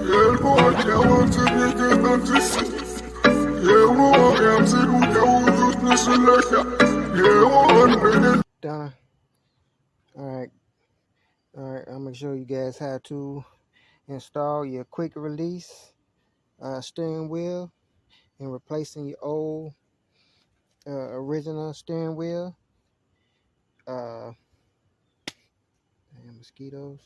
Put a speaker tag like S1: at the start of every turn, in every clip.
S1: Donna. Alright. Alright, I'm gonna show you guys how to install your quick release steering wheel and replacing your old original steering wheel. Mosquitoes.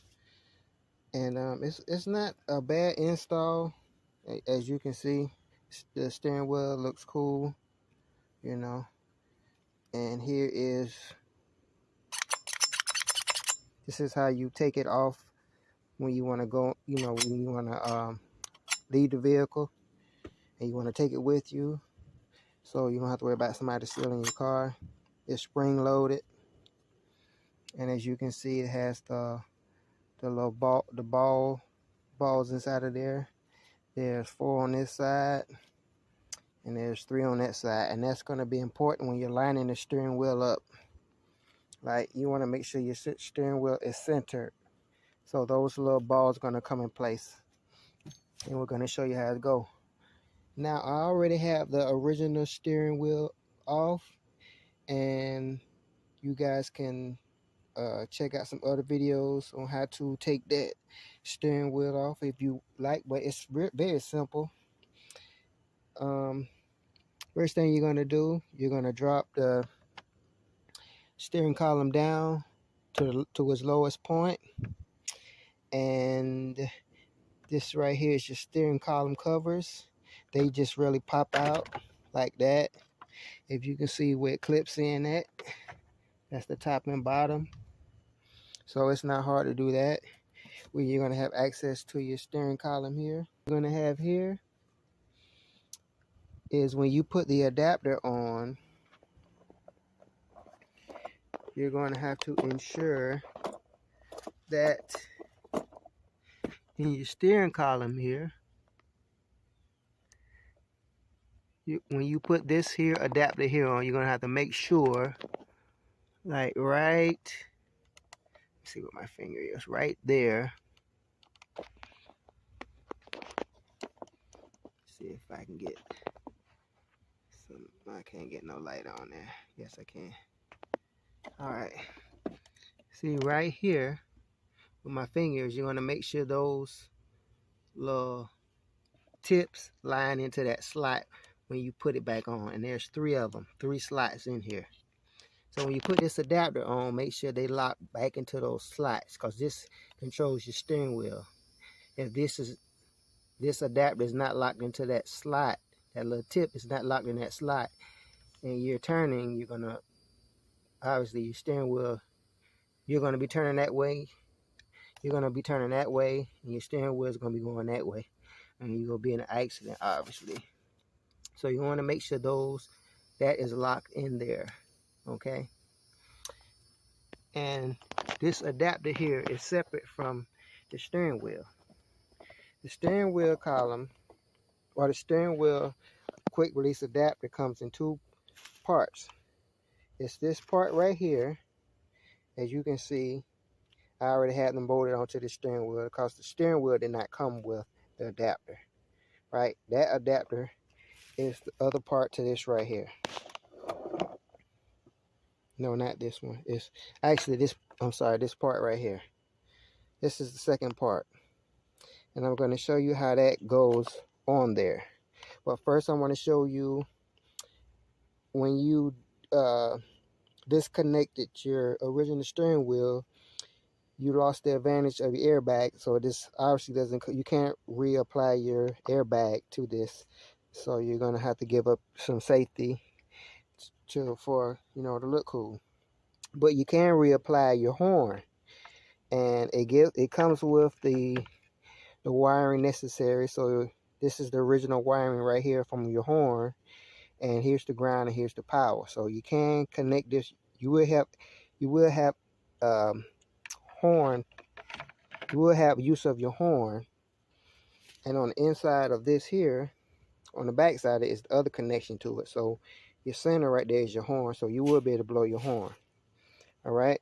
S1: And it's not a bad install. As you can see, the steering wheel looks cool, you know. And this is how you take it off when you want to go, you know, when you want to leave the vehicle and you want to take it with you, so you don't have to worry about somebody stealing your car. It's spring loaded, and as you can see, it has the little balls inside of there. There's 4 on this side and there's 3 on that side, and that's going to be important when you're lining the steering wheel up. Like, you want to make sure your steering wheel is centered, so those little balls are going to come in place, and we're going to show you how to go. Now, I already have the original steering wheel off, and you guys can check out some other videos on how to take that steering wheel off if you like, but it's very simple. First thing you're going to do, you're going to drop the steering column down to its lowest point, and this right here is your steering column covers. They just really pop out like that. If you can see where it clips in at, that's the top and bottom, so it's not hard to do that. Where you're going to have access to your steering column here. You're going to have here is when you put the adapter on, you're going to have to ensure that in your steering column here, when you put this here adapter here on, you're going to have to make sure, like right, let's see what my finger is, right there. See if I can get some. I can't get no light on there. Yes, I can. All right. See right here with my fingers, you're going to make sure those little tips line into that slot when you put it back on. And there's 3 of them, 3 slots in here. So when you put this adapter on, make sure they lock back into those slots, because this controls your steering wheel. If this adapter is not locked into that slot, that little tip is not locked in that slot, and you're turning, you're going to, obviously your steering wheel, you're going to be turning that way. You're going to be turning that way, and your steering wheel is going to be going that way. And you're going to be in an accident, obviously. So you want to make sure that is locked in there. Okay? And this adapter here is separate from the steering wheel. The steering wheel column, or the steering wheel quick release adapter, comes in 2 parts. It's this part right here. As you can see, I already had them bolted onto the steering wheel because the steering wheel did not come with the adapter. Right? That adapter is the other part to this right here. No, not this one. It's actually this, I'm sorry, this part right here. This is the second part. And I'm going to show you how that goes on there. But first I want to show you when you disconnected your original steering wheel, you lost the advantage of your airbag. So this obviously you can't reapply your airbag to this. So you're going to have to give up some safety for, you know, to look cool. But you can reapply your horn, and it comes with the wiring necessary. So this is the original wiring right here from your horn, and here's the ground and here's the power. So you can connect this. You will have horn. You will have use of your horn, and on the inside of this here, on the back side, is the other connection to it. So your center right there is your horn, so you will be able to blow your horn. All right.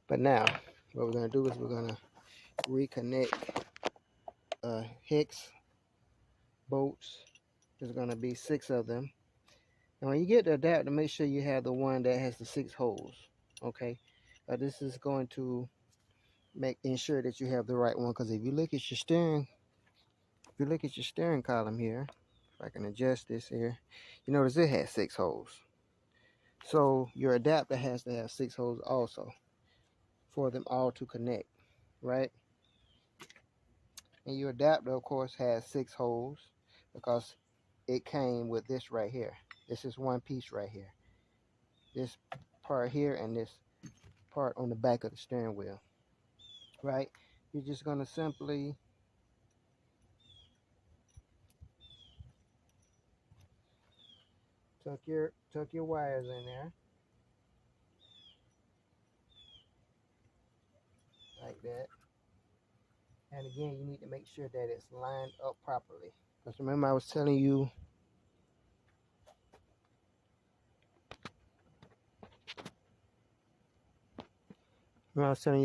S1: But now, what we're going to do is we're going to reconnect hex bolts. There's going to be 6 of them. And when you get the adapter, make sure you have the one that has the 6 holes. Okay, this is going to ensure that you have the right one, because if you look at your steering column here, if I can adjust this here, you notice it has 6 holes. So your adapter has to have 6 holes also for them all to connect, right? And your adapter, of course, has 6 holes because it came with this right here. This is one piece right here. This part here and this part on the back of the steering wheel, right? You're just going to simply tuck your wires in there like that. And again, you need to make sure that it's lined up properly, because remember I was telling you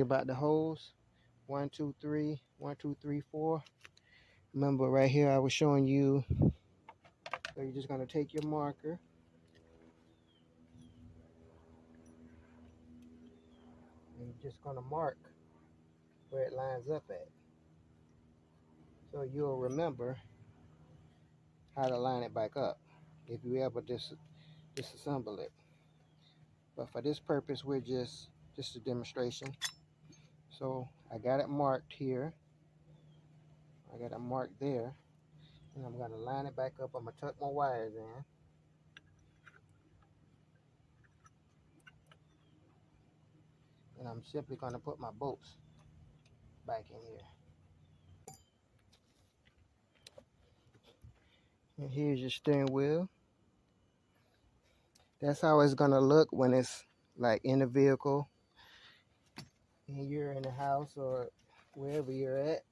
S1: about the holes. 1, 2, 3, 1, 2, 3, 4. Remember right here I was showing you. So you're just going to take your marker and you're just going to mark where it lines up at, so you'll remember how to line it back up if you ever disassemble it. But for this purpose, we're just a demonstration. So I got it marked here, I got it marked there, and I'm going to line it back up. I'm going to tuck my wires in, and I'm simply going to put my bolts back in here. And here's your steering wheel. That's how it's going to look when it's like in the vehicle and you're in the house or wherever you're at.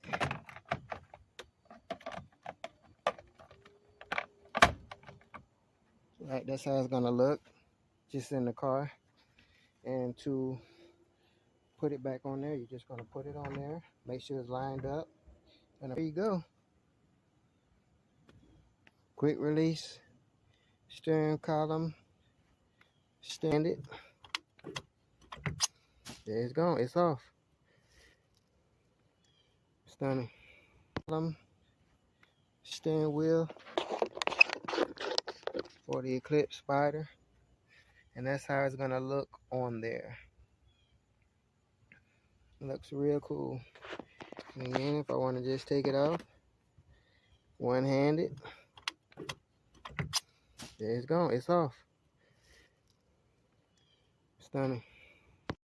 S1: Right, that's how it's going to look just in the car. And to put it back on there, you're just going to put it on there, make sure it's lined up, and there you go. Quick release steering column, stand it. There it's gone, it's off. Stunning. Column, steering wheel for the Eclipse Spyder, and that's how it's gonna look on there. It looks real cool. And again, if I want to just take it off one-handed, there it's gone, it's off. Stunning.